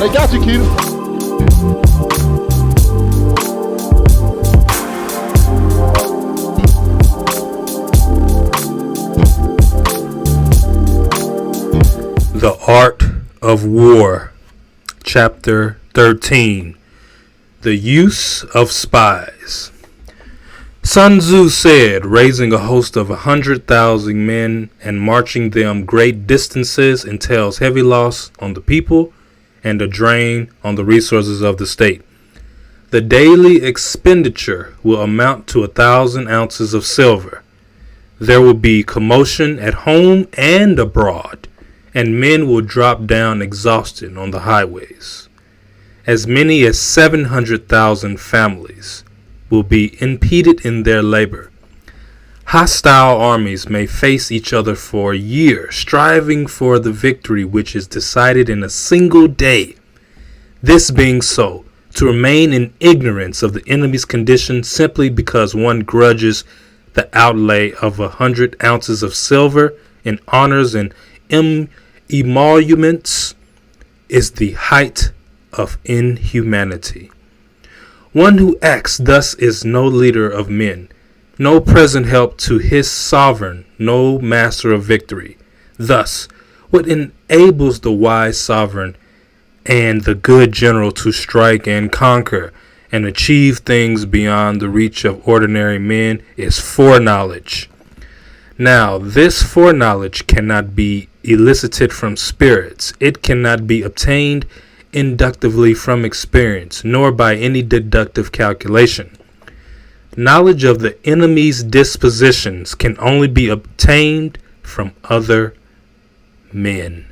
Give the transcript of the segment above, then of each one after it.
They got you, Keita. The Art of War, Chapter 13, The Use of Spies. Sun Tzu said, raising a host of 100,000 men and marching them great distances entails heavy loss on the people and a drain on the resources of the state. The daily expenditure will amount to 1,000 ounces of silver. There will be commotion at home and abroad, and men will drop down exhausted on the highways. As many as 700,000 families will be impeded in their labor. Hostile armies may face each other for years, striving for the victory which is decided in a single day. This being so, to remain in ignorance of the enemy's condition simply because one grudges the outlay of 100 ounces of silver in honors and emoluments is the height of inhumanity. One who acts thus is no leader of men, no present help to his sovereign, no master of victory. Thus, what enables the wise sovereign and the good general to strike and conquer and achieve things beyond the reach of ordinary men is foreknowledge. Now, this foreknowledge cannot be elicited from spirits. It cannot be obtained inductively from experience, nor by any deductive calculation. Knowledge of the enemy's dispositions can only be obtained from other men.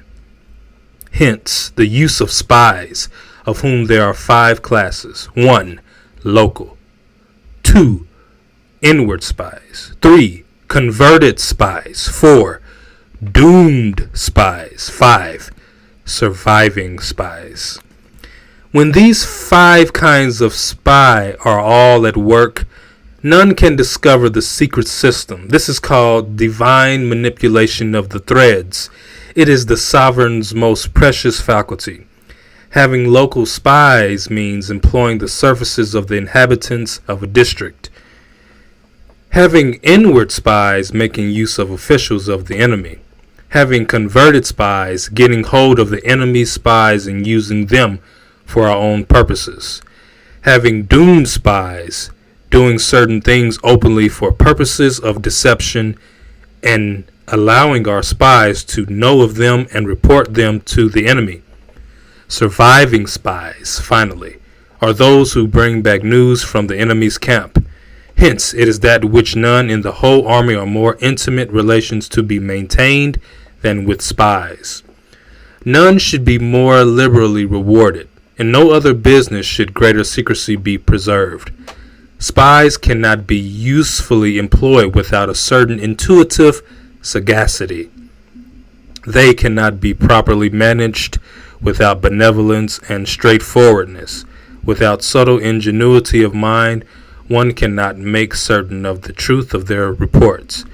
Hence, the use of spies, of whom there are 5 classes. 1. Local. 2. Inward spies. 3. Converted spies. 4. Doomed spies. 5. Surviving spies. When these 5 kinds of spy are all at work, none can discover the secret system. This is called divine manipulation of the threads. It is the sovereign's most precious faculty. Having local spies means employing the services of the inhabitants of a district. Having inward spies, making use of officials of the enemy. Having converted spies, getting hold of the enemy's spies and using them for our own purposes. Having doomed spies, doing certain things openly for purposes of deception and allowing our spies to know of them and report them to the enemy. Surviving spies, finally, are those who bring back news from the enemy's camp. Hence, it is that which none in the whole army are more intimate relations to be maintained than with spies. None should be more liberally rewarded. In no other business should greater secrecy be preserved. Spies cannot be usefully employed without a certain intuitive sagacity. They cannot be properly managed without benevolence and straightforwardness. Without subtle ingenuity of mind, one cannot make certain of the truth of their reports.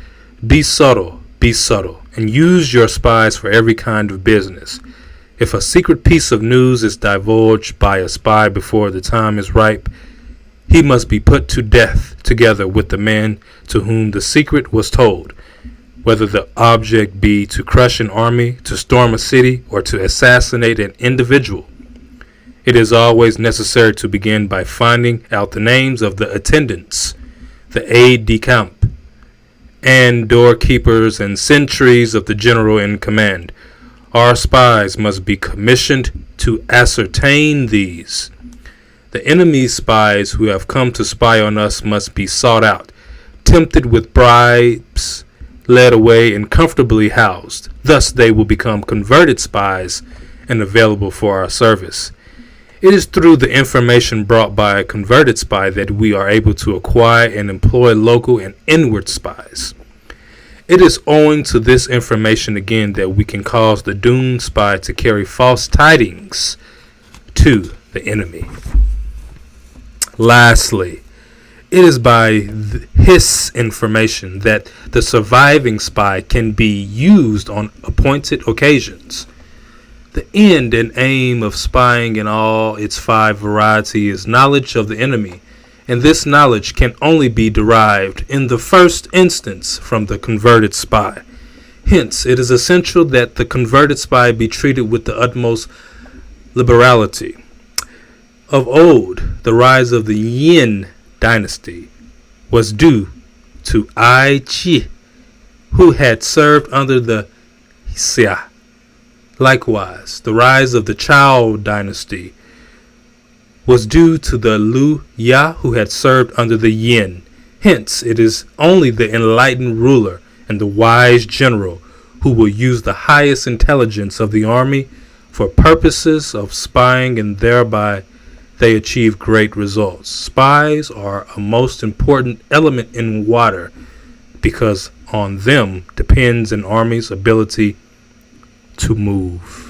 Be subtle, and use your spies for every kind of business. If a secret piece of news is divulged by a spy before the time is ripe, he must be put to death together with the man to whom the secret was told, whether the object be to crush an army, to storm a city, or to assassinate an individual. It is always necessary to begin by finding out the names of the attendants, the aide-de-camp, and doorkeepers and sentries of the general in command. Our spies must be commissioned to ascertain these. The enemy's spies who have come to spy on us must be sought out, tempted with bribes, led away, and comfortably housed. Thus they will become converted spies and available for our service. It is through the information brought by a converted spy that we are able to acquire and employ local and inward spies. It is owing to this information again that we can cause the doomed spy to carry false tidings to the enemy. Lastly, it is by his information that the surviving spy can be used on appointed occasions. The end and aim of spying in all its 5 varieties is knowledge of the enemy, and this knowledge can only be derived in the first instance from the converted spy. Hence, it is essential that the converted spy be treated with the utmost liberality. Of old, the rise of the Yin dynasty was due to Ai Chi, who had served under the Xia. Likewise, the rise of the Chao dynasty was due to the Liu Ya, who had served under the Yin. Hence, it is only the enlightened ruler and the wise general who will use the highest intelligence of the army for purposes of spying, and thereby they achieve great results. Spies are a most important element in water because on them depends an army's ability to move.